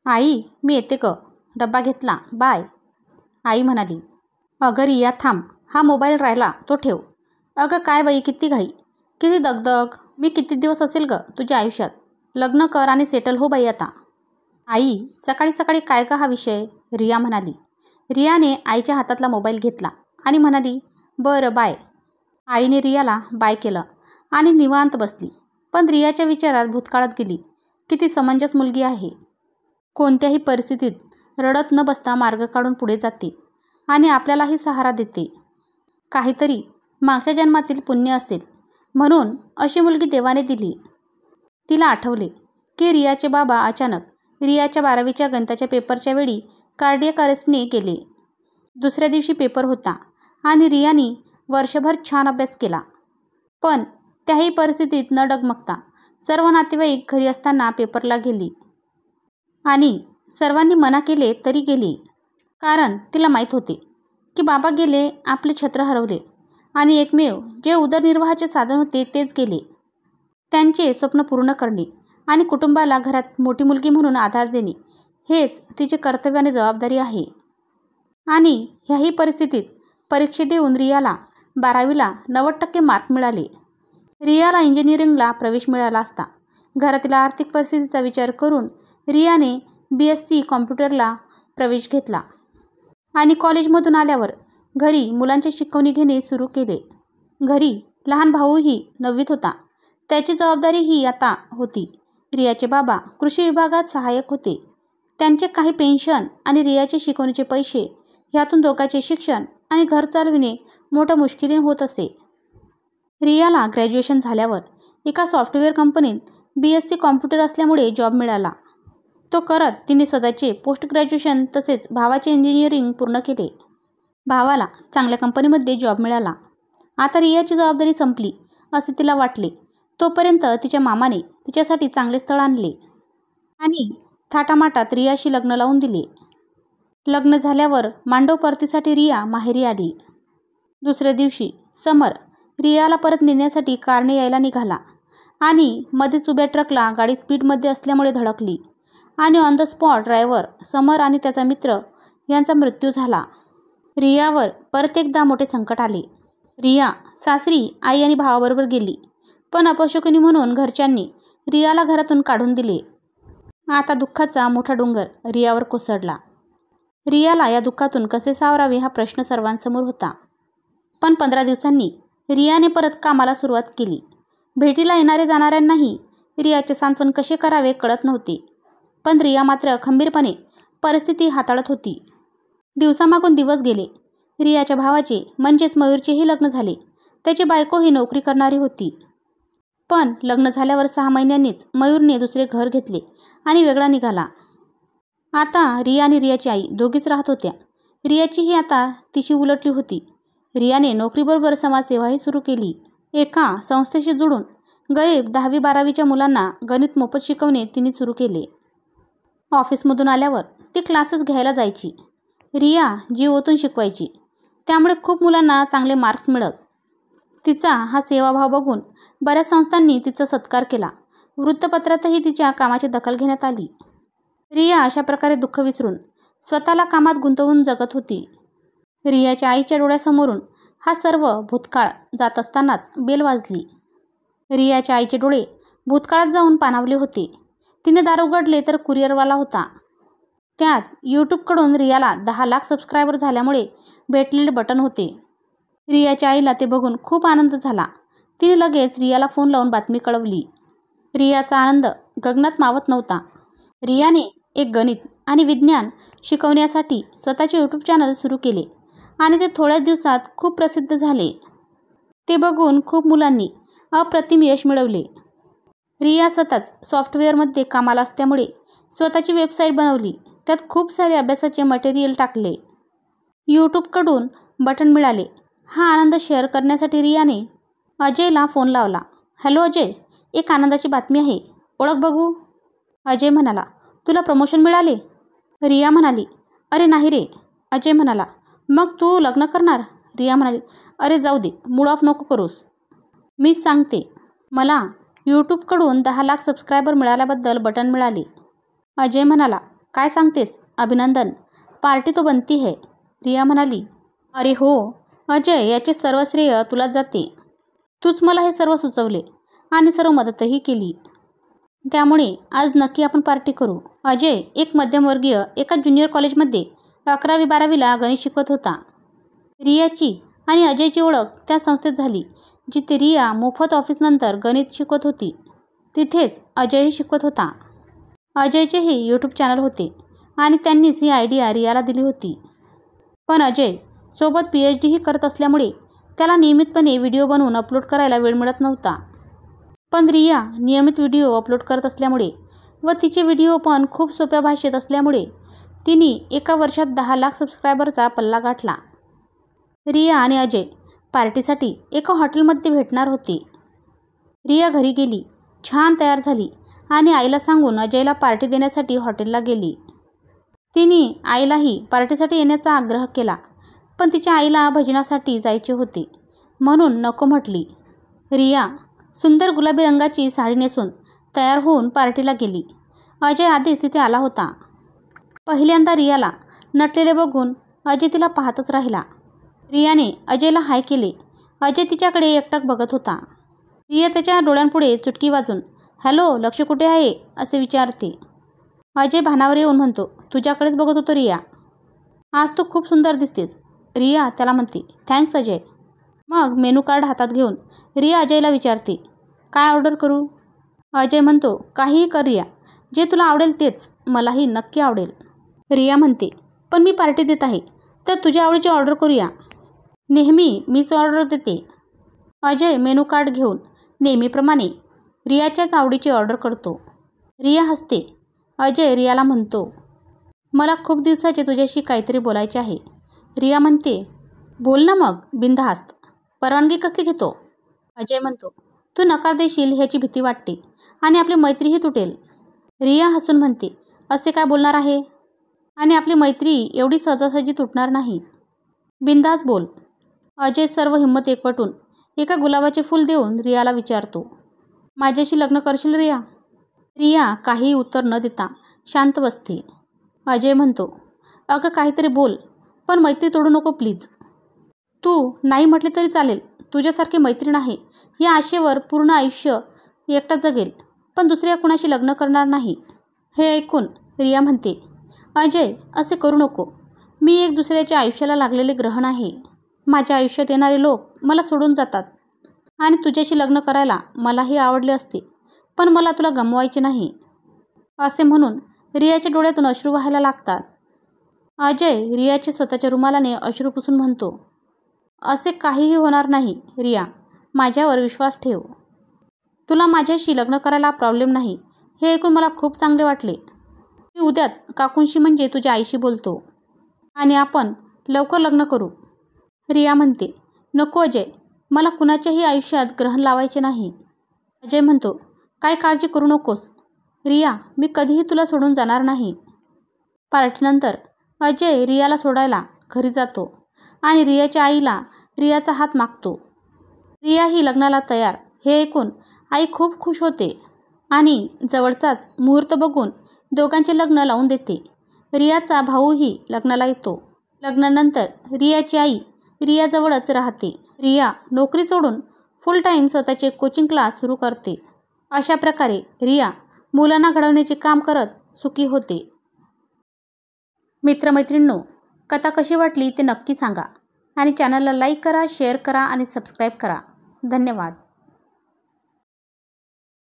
आई मी येते ग, डब्बा घेतला, बाय. आई म्हणाली, अगं रिया थांब, हा मोबाईल राहिला तो ठेव. अगं काय बाई किती घाई, किती दगदग, मी किती दिवस असेल ग तुझ्या आयुष्यात. लग्न कर आणि सेटल हो बाई आता. आई सकाळी सकाळी काय का हा विषय, रिया म्हणाली. रियाने आईच्या हातातला मोबाईल घेतला आणि म्हणाली, बरं बाय. आईने रियाला बाय केलं आणि निवांत बसली. पण रियाच्या विचारात भूतकाळात गेली. किती समंजस मुलगी आहे. कोणत्याही परिस्थितीत रडत न बसता मार्ग काढून पुढे जाते आणि आपल्यालाही सहारा देते. काहीतरी मागच्या जन्मातील पुण्य असेल म्हणून अशी मुलगी देवाने दिली. तिला आठवले की रियाचे बाबा अचानक रियाच्या 12वीच्या गणिताच्या पेपरच्या वेळी कार्डियक अरेस्टने गेले. दुसऱ्या दिवशी पेपर होता आणि रियाने वर्षभर छान अभ्यास केला. पण त्याही परिस्थितीत न डगमगता सर्व नातेवाईक घरी असताना पेपरला गेली. आणि सर्वांनी मना केले तरी गेली. कारण तिला माहीत होते की बाबा गेले, आपले छत्र हरवले आणि एकमेव जे उदरनिर्वाहाचे साधन होते तेच गेले. त्यांचे स्वप्न पूर्ण करणे आणि कुटुंबाला घरात मोठी मुलगी म्हणून आधार देणे हेच तिचे कर्तव्य आणि जबाबदारी आहे. आणि ह्याही परिस्थितीत परीक्षा देऊन रियाला 12वीला 90% मार्क मिळाले. रियाला इंजिनिअरिंगला प्रवेश मिळाला असता. घरातील आर्थिक परिस्थितीचा विचार करून रियाने BSc कॉम्प्युटरला प्रवेश घेतला आणि कॉलेजमधून आल्यावर घरी मुलांची शिकवणी घेणे सुरू केले. घरी लहान भाऊही 9वीत होता. त्याची जबाबदारीही आता होती. रियाचे बाबा कृषी विभागात सहाय्यक होते. त्यांचे काही पेन्शन आणि रियाचे शिकवणीचे पैसे ह्यातून दोघांचे शिक्षण आणि घर चालविणे मोठ्या मुश्किलीने होत असे. रियाला ग्रॅज्युएशन झाल्यावर एका सॉफ्टवेअर कंपनीत BSc कॉम्प्युटर असल्यामुळे जॉब मिळाला. तो करत तिने स्वतःचे पोस्ट ग्रॅज्युएशन तसेच भावाचे इंजिनिअरिंग पूर्ण केले. भावाला चांगल्या कंपनीमध्ये जॉब मिळाला. आता रियाची जबाबदारी संपली असे तिला वाटले. तोपर्यंत तिच्या मामाने तिच्यासाठी चांगले स्थळ आणले आणि थाटामाटात रियाशी लग्न लावून दिले. लग्न झाल्यावर मांडव परतीसाठी रिया माहेरी आली. दुसऱ्या दिवशी समर रियाला परत नेण्यासाठी कारने यायला निघाला आणि मध्येच उभ्या ट्रकला गाडी स्पीडमध्ये असल्यामुळे धडकली आणि ऑन द स्पॉट ड्रायव्हर समर आणि त्याचा मित्र यांचा मृत्यू झाला. रियावर परत एकदा मोठे संकट आले. रिया सासरी आई आणि भावाबरोबर गेली. पण अपशकुनी म्हणून घरच्यांनी रियाला घरातून काढून दिले. आता दुःखाचा मोठा डोंगर रियावर कोसळला. रियाला या दुःखातून कसे सावरावे हा प्रश्न सर्वांसमोर होता. पण 15 दिवसांनी रियाने परत कामाला सुरुवात केली. भेटीला येणारे जाणाऱ्यांनाही रियाचे सांत्वन कसे करावे कळत नव्हते. पण रिया मात्र खंबीरपणे परिस्थिती हाताळत होती. दिवसामागून दिवस गेले. रियाच्या भावाचे म्हणजेच मयूरचेही लग्न झाले. त्याची बायकोही नोकरी करणारी होती. पण लग्न झाल्यावर 6 महिन्यांनीच मयूरने दुसरे घर घेतले आणि वेगळा निघाला. आता रिया आणि रियाची आई दोघीच राहत होत्या. रियाचीही आता तिशी उलटली होती. रियाने नोकरीबरोबर समाजसेवाही सुरू केली. एका संस्थेशी जोडून गरीब 10वी-12वीच्या मुलांना गणित मोफत शिकवणे तिने सुरू केले. ऑफिसमधून आल्यावर ती क्लासेस घ्यायला जायची. रिया जीव ओतून शिकवायची. त्यामुळे खूप मुलांना चांगले मार्क्स मिळत. तिचा हा सेवाभाव बघून बऱ्याच संस्थांनी तिचा सत्कार केला. वृत्तपत्रातही तिच्या कामाची दखल घेण्यात आली. रिया अशा प्रकारे दुःख विसरून स्वतःला कामात गुंतवून जगत होती. रियाच्या आईच्या डोळ्यासमोरून हा सर्व भूतकाळ जात असतानाच बेल वाजली. रियाच्या आईचे डोळे भूतकाळात जाऊन पाणावले होते. तिने दार उघडले तर कुरिअरवाला होता. त्यात यूट्यूबकडून रियाला 10 लाख सबस्क्रायबर झाल्यामुळे भेटलेले बटन होते. रियाच्या आईला ते बघून खूप आनंद झाला. तिने लगेच रियाला फोन लावून बातमी कळवली. रियाचा आनंद गगनात मावत नव्हता. रियाने एक गणित आणि विज्ञान शिकवण्यासाठी स्वतःचे यूट्यूब चॅनल सुरू केले आणि ते थोड्याच दिवसात खूप प्रसिद्ध झाले. ते बघून खूप मुलांनी अप्रतिम यश मिळवले. रिया स्वतःच सॉफ्टवेअरमध्ये कामाला असल्यामुळे स्वतःची वेबसाईट बनवली. त्यात खूप सारे अभ्यासाचे मटेरियल टाकले. यूट्यूबकडून बटन मिळाले. हा आनंद शेअर करण्यासाठी रियाने अजयला फोन लावला. हॅलो अजय, एक आनंदाची बातमी आहे, ओळख बघू. अजय म्हणाला, तुला प्रमोशन मिळाले. रिया म्हणाली, अरे नाही रे. अजय म्हणाला, मग तू लग्न करणार. रिया म्हणाली, अरे जाऊ दे, मूड ऑफ नको करूस. मीच सांगते, मला यूट्यूबकडून 10 लाख सबस्क्रायबर मिळाल्याबद्दल बटन मिळाले. अजय म्हणाला, काय सांगतेस? अभिनंदन, पार्टी तो बनती है, रिया म्हणाली. अरे हो अजय, याचे सर्व श्रेय तुलाच जाते. तूच मला हे सर्व सुचवले आणि सर्व मदतही केली. त्यामुळे आज नक्की आपण पार्टी करू. अजय एक मध्यमवर्गीय एका ज्युनियर कॉलेजमध्ये 11वी-12वीला गणित शिकवत होता. रियाची आणि अजयची ओळख त्या संस्थेत झाली जिथे रिया मोफत ऑफिसनंतर गणित शिकवत होती. तिथेच अजयही शिकवत होता. अजयचेही यूट्यूब चॅनल होते आणि त्यांनीच ही आयडिया रियाला दिली होती. पण अजय सोबत PhD ही करत असल्यामुळे त्याला नियमितपणे व्हिडिओ बनवून अपलोड करायला वेळ मिळत नव्हता. पण रिया नियमित व्हिडिओ अपलोड करत असल्यामुळे व तिचे व्हिडिओ पण खूप सोप्या भाषेत असल्यामुळे तिने एका वर्षात 10 लाख सबस्क्रायबरचा पल्ला गाठला. रिया आणि अजय पार्टीसाठी एका हॉटेलमध्ये भेटणार होते. रिया घरी गेली, छान तयार झाली आणि आईला सांगून अजयला पार्टी देण्यासाठी हॉटेलला गेली. तिने आईलाही पार्टीसाठी येण्याचा आग्रह केला, पण तिच्या आईला भजनासाठी जायचे होते म्हणून नको म्हटली. रिया सुंदर गुलाबी रंगाची साडी नेसून तयार होऊन पार्टीला गेली. अजय आधीच तिथे आला होता. पहिल्यांदा रियाला नटलेले बघून अजय तिला पाहतच राहिला. रियाने अजयला हाय केले. अजय तिच्याकडे एकटक बघत होता. रिया त्याच्या डोळ्यांपुढे चुटकी वाजून हॅलो, लक्ष कुठे आहे असे विचारते. अजय भानावर येऊन म्हणतो, तुझ्याकडेच बघत होतो रिया. आज तू खूप सुंदर दिसतेस, रिया त्याला म्हणते. थँक्स अजय. मग मेनू कार्ड हातात घेऊन रिया अजयला विचारते, काय ऑर्डर करू? अजय म्हणतो, काहीही कर रिया, जे तुला आवडेल तेच, मलाही नक्की आवडेल. रिया म्हणते, पण मी पार्टी देत आहे तर तुझ्या आवडीची ऑर्डर करूया. नेहमी मीच ऑर्डर देते. अजय मेनू कार्ड घेऊन नेहमीप्रमाणे रियाच्याच आवडीची ऑर्डर करतो. रिया हसते. अजय रियाला म्हणतो, मला खूप दिवसाचे तुझ्याशी काहीतरी बोलायचे आहे. रिया म्हणते, बोल ना मग बिनधास्त, परवानगी कसली घेतो? अजय म्हणतो, तू नकार देशील ह्याची भीती वाटते आणि आपली मैत्रीही तुटेल. रिया हसून म्हणते, असे काय बोलणार आहे? आणि आपली मैत्री एवढी सहजासहजी तुटणार नाही. बिनधास्त बोल. अजय सर्व हिंमत एकवटून एका गुलाबाचे फूल देऊन रियाला विचारतो, माझ्याशी लग्न करशील रिया? रिया काही उत्तर न देता शांत बसते. अजय म्हणतो, अगं काहीतरी बोल, पण मैत्री तोडू नको प्लीज. तू नाही म्हटले तरी चालेल, तुझ्यासारखी मैत्रीण आहे या आशेवर पूर्ण आयुष्य एकटा जगेल, पण दुसऱ्या कुणाशी लग्न करणार नाही. हे ऐकून रिया म्हणते, अजय असे करू नको. मी एक दुसऱ्याच्या आयुष्याला लागलेले ग्रहण आहे. माझ्या आयुष्यात येणारे लोक मला सोडून जातात आणि तुझ्याशी लग्न करायला मलाही आवडले असते, पण मला तुला गमवायचे नाही. असे म्हणून रियाच्या डोळ्यातून अश्रू वाहायला लागतात. अजय रियाच्या स्वतःच्या रुमालाने अश्रू पुसून म्हणतो, असे काहीही होणार नाही रिया, माझ्यावर विश्वास ठेव. तुला माझ्याशी लग्न करायला प्रॉब्लेम नाही हे ऐकून मला खूप चांगले वाटले. मी उद्याच काकूंशी म्हणजे तुझ्या आईशी बोलतो आणि आपण लवकर लग्न करू. रिया म्हणते, नको अजय, मला कुणाच्याही आयुष्यात ग्रहण लावायचे नाही. अजय म्हणतो, काय काळजी करू नकोस रिया, मी कधीही तुला सोडून जाणार नाही. पार्टीनंतर अजय रियाला सोडायला घरी जातो आणि रियाच्या आईला रियाचा हात मागतो. रिया ही लग्नाला तयार हे ऐकून आई खूप खुश होते आणि जवळचाच मुहूर्त बघून दोघांचे लग्न लावून देते. रियाचा भाऊही लग्नाला येतो. लग्नानंतर रियाची आई रियाजवळच राहते. रिया नोकरी सोडून फुल टाईम स्वतःचे कोचिंग क्लास सुरू करते. अशा प्रकारे रिया मुलांना घडवण्याचे काम करत सुखी होते. मित्रमैत्रिणींनो, कथा कशी वाटली ते नक्की सांगा आणि चॅनलला लाईक करा, शेअर करा आणि सबस्क्राईब करा. धन्यवाद.